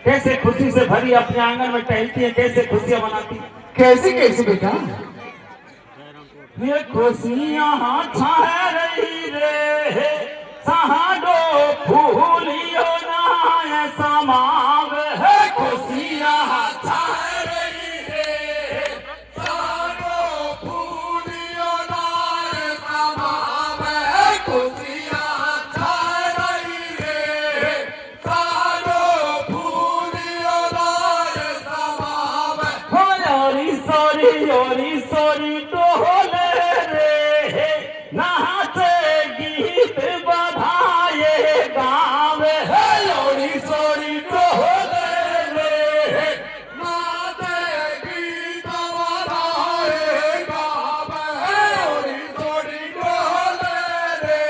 कैसे खुशी से भरी अपने आंगन में टहलती है, कैसे खुशियां मनाती है। कैसे कैसे बेटा? ये खुशियां छा रही रे सहाडो फूलियो ना समाव है। खुशियां छा रही रे सहाडो फूलियो ना समाव है। खुशियां छा रही रे सहाडो फूलियो ना समाव है। योरी सोरी डोले नाचे गीत बधाए गाँव है। लोरी सोरी डोले रे नाचे गीत बधाए गाँव है। लोरी सोरी डोले रे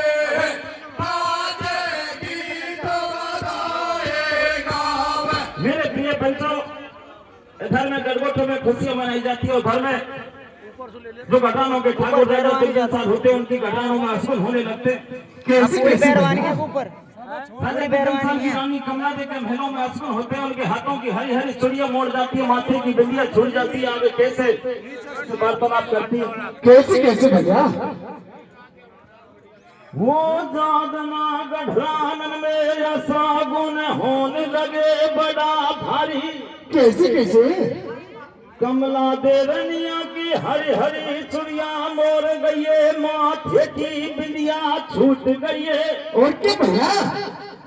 नाचे गीत बधाए गाँव है। मेरे प्रिय बच्चों, इधर में गरबोटों में खुशियां मनाई जाती है और घर में जो घटानों के ठाकुर ज्यादा 3 साल होते हैं उनकी घटानों में अशुभ होने लगते। कैसे कैसे ऊपर रानी कमला दे के महलों में अशुभ होते हैं। उनके हाथों की हरी हरी चूड़ियां मोड़ जाती है, माथे की बिंदियां छूट जाती है। आगे कैसे वार्तालाप करती है। कैसे कैसे भैया? वो जागना गढ़ानन में ऐसा गुण होने लगे बड़ा भारी। कैसे कैसे? कमला देवनिया की हरी हरी चुड़िया मोर गई है, माथे की बिंदिया छूट गई है। और क्या भैया?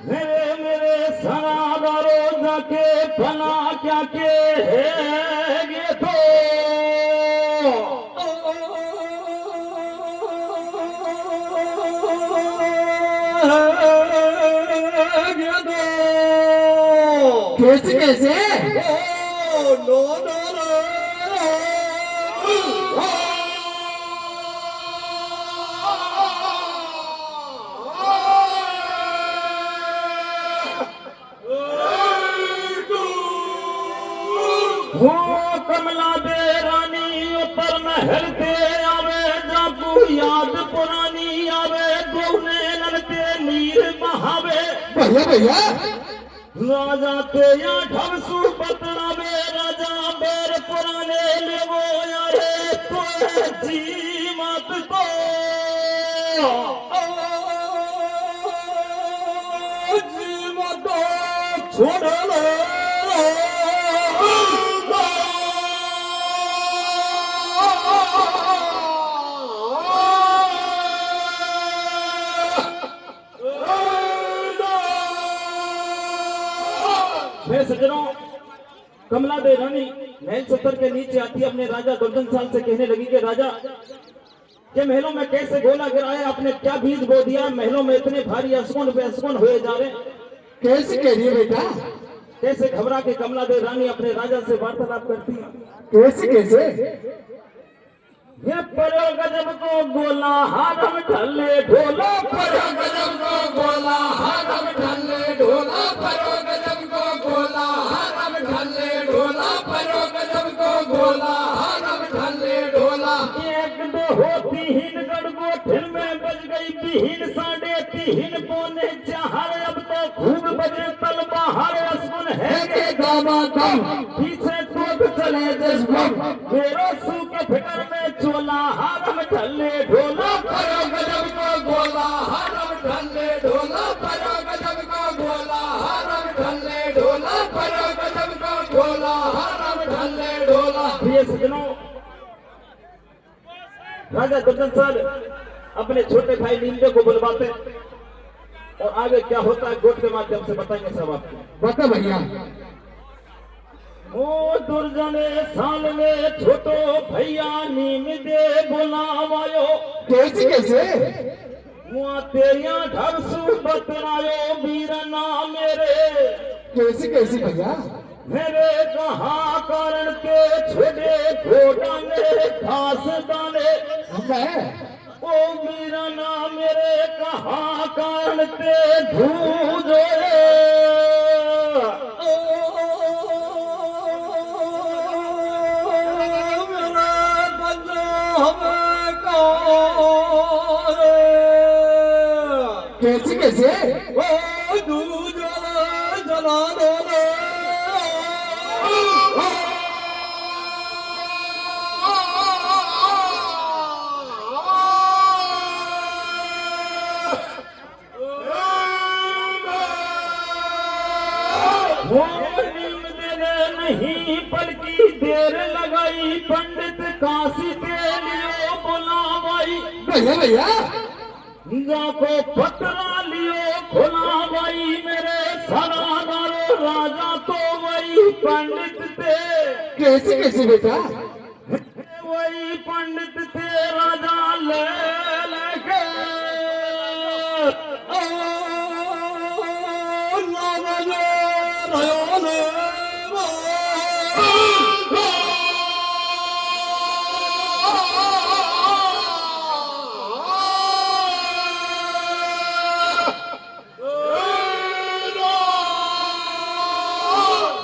मेरे सरादारो जाके फला क्या के है ये तो कैसे कैसे? नो नो वो कमला दे रानी ऊपर महल पे आवे जाकू याद पुरानी आवे दोने लड़ते नीर बहावे। भैया भैया राजा के या ढबसू बतरावे राजा बेर पुराने ले वो यारे तो जी मत तो जी मत छोड़ लो। मेरे सज्जनों, कमला दे रानी महल सत्तर के नीचे आती अपने राजा दुर्जन साल से कहने लगी कि राजा के महलों में कैसे गोला गिराया, आपने क्या बीज बो दिया, महलों में इतने भारी असुन बेअसुन हुए जा रहे। कैसे कह रही है बेटा? कैसे घबरा के कमला दे रानी अपने राजा से वार्तालाप करती है। कैसे कैसे? ये परो गजब को गोला हारम ढले ढोला, परो गजब को गोला हारम ढले ढोला, परो गजब को गोला हारम ढले ढोला, परो गजब को गोला हारम ढले ढोला। एक दो होती हिन गड़गो फिर में बज गई बिहीन 3:30 पौने 4 अब तो खूब बजे तल बाहर असुन है के गामा गम पीछे टूट चले जज्बम मेरो सू के फिकर में चोला हारम ढले ढोला, परो गजब को गोला हारम ढले ढोला, परो गजब को गोला हारम ढले ढोला, परो गजब को गोला हारम ढले ढोला। प्रिय सज्जनों, राजा दुर्जन साल अपने छोटे भाई नींदे को बुलवाते और आगे क्या होता है गोट के माध्यम से बताएंगे सब आपको। बता भैया। ओ दुर्जने साल में छोटो भैया नीम दे बुलावायो। कैसे कैसे? मुआ तेरिया ढबसू बतरायो वीरना मेरे। कैसे कैसे भैया? मेरे कहा कारण के छोड़े खोटा मेरे खास दाने। ओ वीरना मेरे कहा कारण के धूजो कैसे कैसे? ओ दूज जला दो पंडित काशी के लियो बुलावाई भैया भैया जाको पतरा लियो खुलावाई मेरे सरागारो राजा तो वही पंडित थे कैसे कैसे बेटा वही पंडित थे राजा ले लेके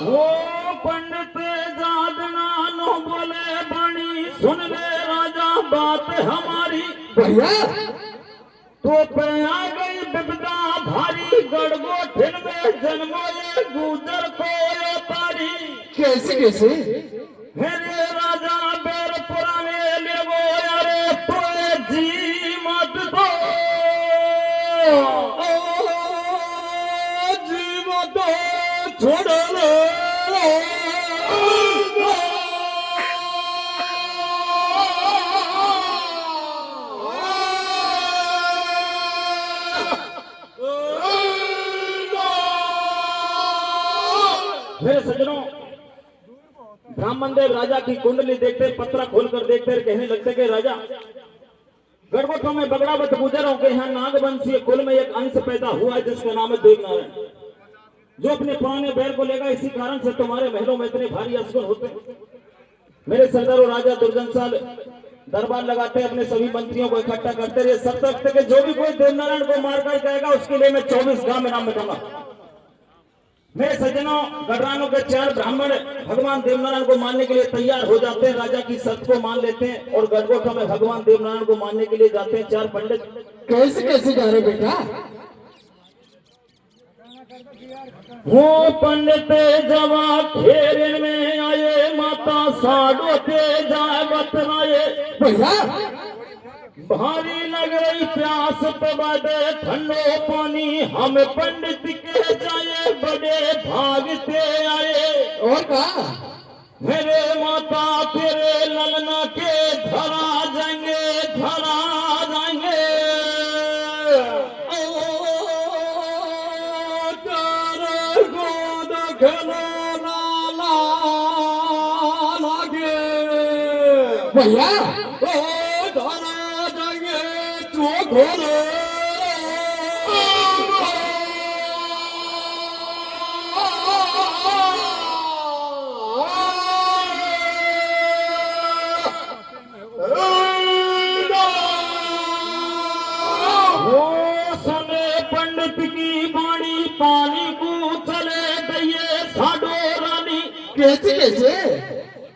वो पंडित जादना नो बोले बणी सुन ले राजा बात हमारी भैया तो पे आ गई विपदा भारी गड़गोठिन में जन्मो ये गुजर को ये पारी कैसे कैसे मेरे राजा बेर पुराने ले वो अरे तो जी मत दो जी मत दो छोड़ लो मेरे सज्जनों ब्राह्मण देव राजा की कुंडली देखते पत्रा खोलकर देखते कहने लगते कि राजा गड़गोठों में बगड़ावत गुजरों के यहाँ नागवंशीय कुल में एक अंश पैदा हुआ है जिसका नाम है देवनारायण जो अपने पुराने बैल को लेगा इसी कारण से तुम्हारे महलों में इतने भारी अशकुन होते हैं। मेरे सरदारों राजा दुर्जन साल दरबार लगाते अपने सभी मंत्रियों को इकट्ठा करते रहे सब तक कि जो भी कोई देवनारायण को मारकर जाएगा उसके लिए मैं 24 गांव में नाम मिटाऊंगा। मेरे सज्जनों गडरानों के 4 ब्राह्मण भगवान देवनारायण को मानने के लिए तैयार हो जाते हैं राजा की शर्त को मान लेते हैं और गड़गोठा में भगवान देवनारायण को मानने के लिए जाते हैं 4 पंडित कैसे कैसे जा रहे बेटा वो पंडित जवा खेरन में आए माता साडो ते जाए बतराए भैया भारी लग रही प्यास तो बड़े ठंडो पानी हम पंडित के जाए बड़े भागते आए और कहा मेरे माता तेरे ललना के धरा जाएंगे तारे गोद खिलौना लागे भैया धरा जाएंगे चोखोले पंडित की बाणी पानी को चले गए साडो रानी कैसे कैसे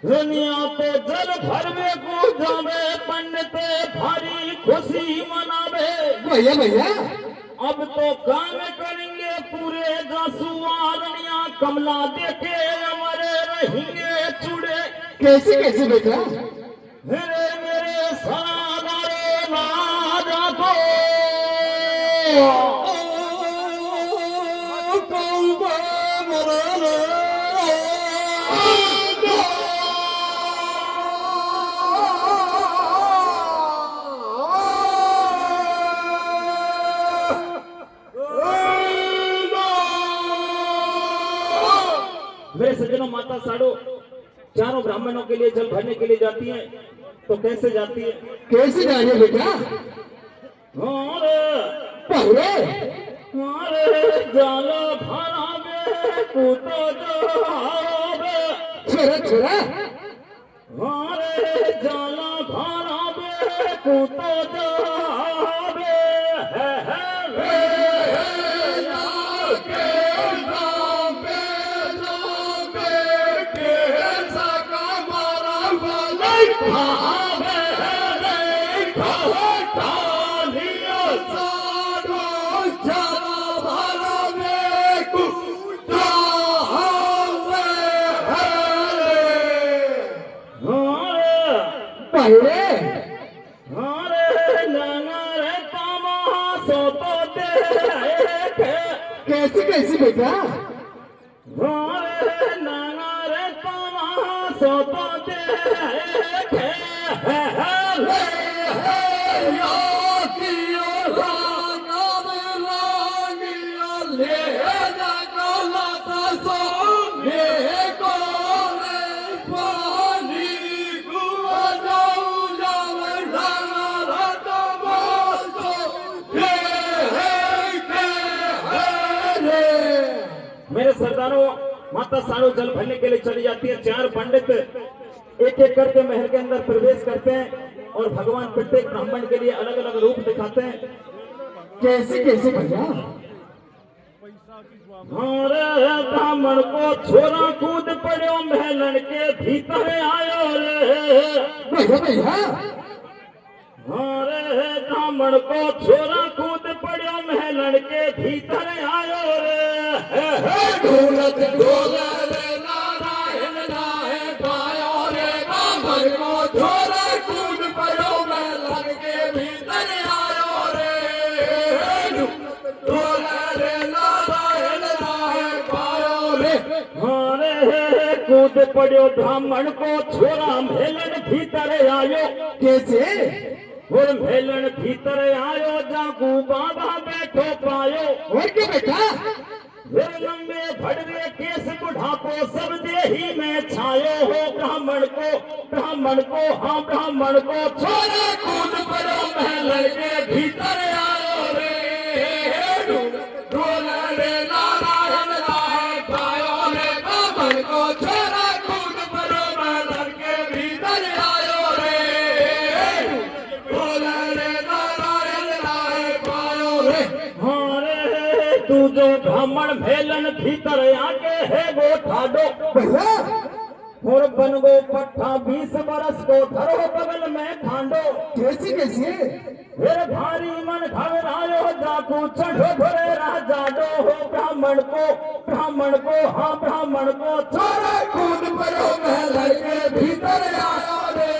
दुनिया तो जल भर में को जावे पंडित भारी खुशी मनावे भैया भैया अब तो काम करेंगे पूरे दसुआरनिया कमला देखे हमारे रहेंगे चूड़े कैसे कैसे बेटा मेरे मेरे सरादारे राजा को मेरे सज्जनों माता साडो चारों ब्राह्मणों के लिए जल भरने के लिए जाती है तो कैसे जाती है कैसे जा रहे बेटा पहले जल भरा में कूदो जावे छोरा छोरा हमारे जल भरा में कूदो जावे पहले कैसे कैसे बेटा नाना रे पावा सोतो दे मेरे सरदारों, माता साड़ो जल भरने के लिए चली जाती है। चार पंडित एक एक करके महल के अंदर प्रवेश करते हैं और भगवान प्रत्येक ब्राह्मण के लिए अलग अलग रूप दिखाते हैं। कैसे कैसे भैया? अरे ब्राह्मण को छोरा कूद पड़ो महलन के भीतर आयो रे। भैया भैया अरे ब्राह्मण को छोरा कूद पड़ो महलन के भीतर आयो रे। ढोलक ढोला रे नारायण नाहे पायो रे ब्राह्मण को छोरा कूद पड़ो महलन के भीतर आयो रे। ढोला रे नारायण नाहे पायो रे। अरे कूद पड़ो ब्राह्मण को छोरा महलन भीतर आयो। कैसे? और महलन भीतर आयो जागू बाबा बैठो पायो। और क्या बेटा? फिर लंबे भड़वे केस बुढ़ापो सब देही में छायो हो। ब्राह्मण को हाँ ब्राह्मण को छोरा कूद पड़ो महल के भीतर आयो रे। ढोला रे नारायण नाहे पायो रे ब्राह्मण को छोरा कूद पड़ो महल के भीतर आयो रे। ढोला रे नारायण नाहे पायो रे। हाँ तू जो ब्राह्मण भेलन भीतर आके है वो ठाडो। भैया और बन गो पट्टा 20 बरस को धरो बगल में खांडो। कैसे कैसे? फिर भारी मन घबरायो जाकू चढ़ो भरे राजा दो हो। ब्राह्मण को हाँ ब्राह्मण को छोरा कूद पड़ो महल के भीतर आयो रे।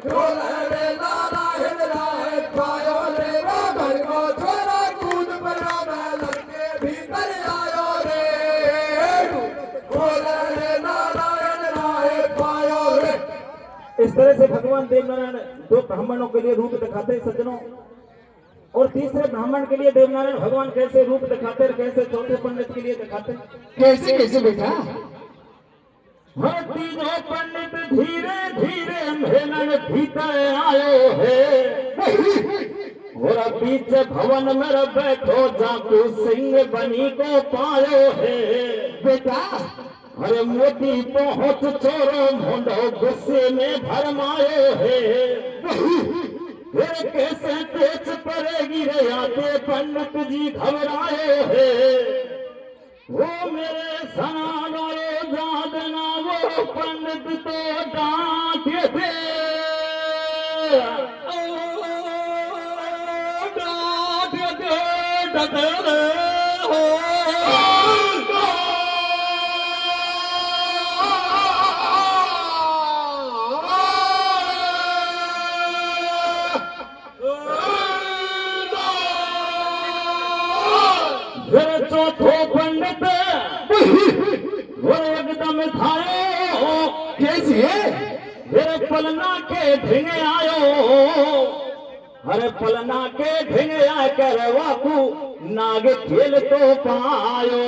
ढोला रे नारायण नाहे पायो रे ब्राह्मण को छोरा कूद पड़ो महल के भीतर आयो रे। ढोला रे नारायण नाहे पायो रे। इस तरह से भगवान देवनारायण दो ब्राह्मणों के लिए रूप दिखाते हैं सज्जनों। और तीसरे ब्राह्मण के लिए देवनारायण भगवान कैसे रूप दिखाते हैं, कैसे चौथे पंडित के लिए दिखाते हैं। कैसे कैसे बेटा? हर तीनों पंडित धीरे धीरे महलन भीतर आयो है। और बीच भवन में बैठो जाकू सिंह बनी को पायो है। बेटा अरे मोती पहुंच चोरो मुंडो गुस्से में भरमायो है। फिर कैसे तेज पड़ेगी रे आते पंडित जी घबराए है। वो मेरे सनानो जादना वो पंडित तो डांटे थे। डांटे थे फिर चौथो पंडित वो एकदम थायो। कैसे? फिर पलना के ढिंग आयो। अरे पलना के ढिंग आ कर वाकू नाग खेल तो पायो।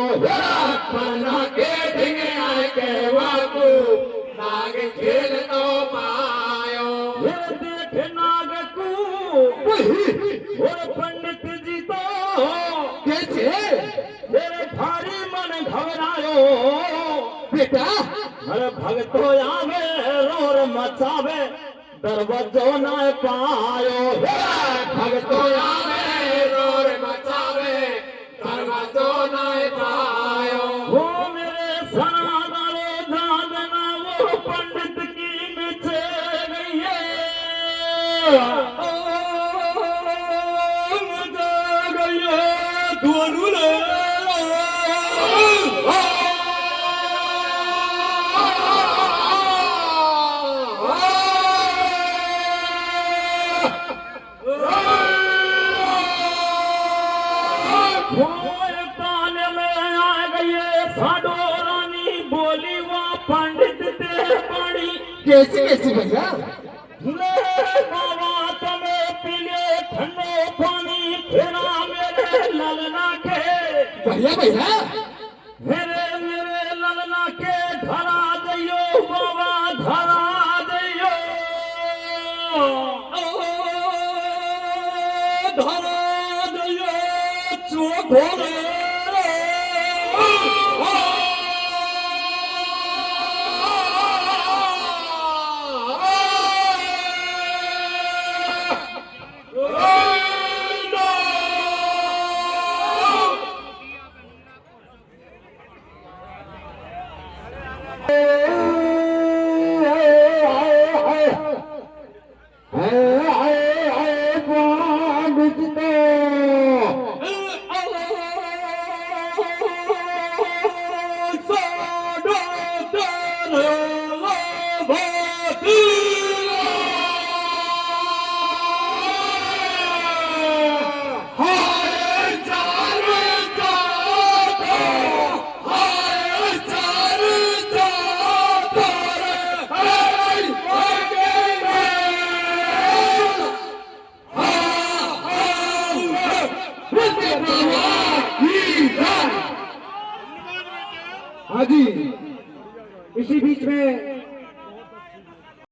पलना के ढिंग आ कर वाकू नाग खेल तो पायो। फिर देख नाग को और पंडित जी तो कैसे? मेरे भारी मन घबरायो। बेटा अरे भगतो आवे रोर मचावे दरवाजो न पायो। भगतो आवे रोर मचावे दरवाजो न पायो। वो मेरे सनादारो जादना वो पंडित की मिचे गई है। मुझे गई है दोनों रे। साडो रानी बोली वा पंडित ते पानी कैसी कैसी भैया? ले बाबा तमे पीले ठंडो पानी फेरा मेरे ललना के भैया भैया मेरे ललना के धरा दियो बाबा धरा दियो धरा दियो चोखोरे Oh